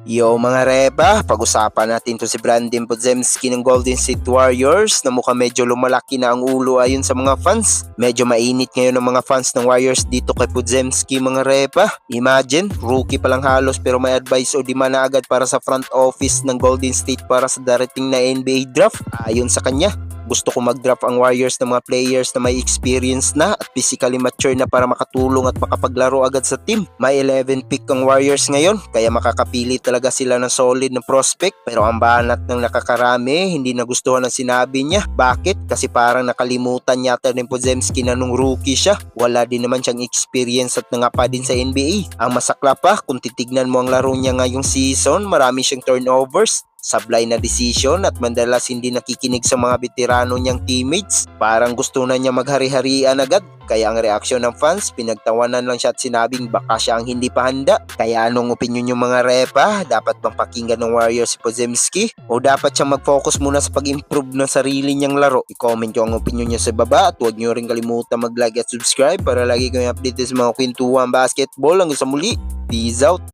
Yo mga repa, pag-usapan natin to si Brandon Podziemski ng Golden State Warriors na mukhang medyo lumalaki na ang ulo ayon sa mga fans. Medyo mainit ngayon ang mga fans ng Warriors dito kay Podziemski mga repa. Imagine, rookie pa lang halos pero may advice o demand na agad para sa front office ng Golden State para sa darating na NBA draft. Ayon sa kanya, gusto ko mag-draft ang Warriors ng mga players na may experience na at physically mature na para makatulong at makapaglaro agad sa team. May 11 pick ang Warriors ngayon kaya makakapili talaga sila ng solid na prospect, pero ang banat ng nakakarami hindi nagustuhan ang sinabi niya. Bakit? Kasi parang nakalimutan yata ni Podziemski na nung rookie siya. Wala din naman siyang experience at nangapa din sa NBA. Ang masakla pa, kung titignan mo ang laro niya ngayong season, marami siyang turnovers, sablay na decision at madalas hindi nakikinig sa mga veterano niyang teammates. Parang gusto na niya maghari-harian agad. Kaya ang reaksyon ng fans, pinagtawanan lang siya at sinabing baka siya ang hindi pa handa. Kaya anong opinion yung mga repa? Dapat bang pakinggan ng Warriors si Podziemski? O dapat siyang mag-focus muna sa pag-improve ng sarili niyang laro? I-comment nyo ang opinion niyo sa baba at huwag nyo rin kalimutan mag-like at subscribe para lagi kayong update sa mga kwentuhan basketball. Hanggang sa muli, peace out!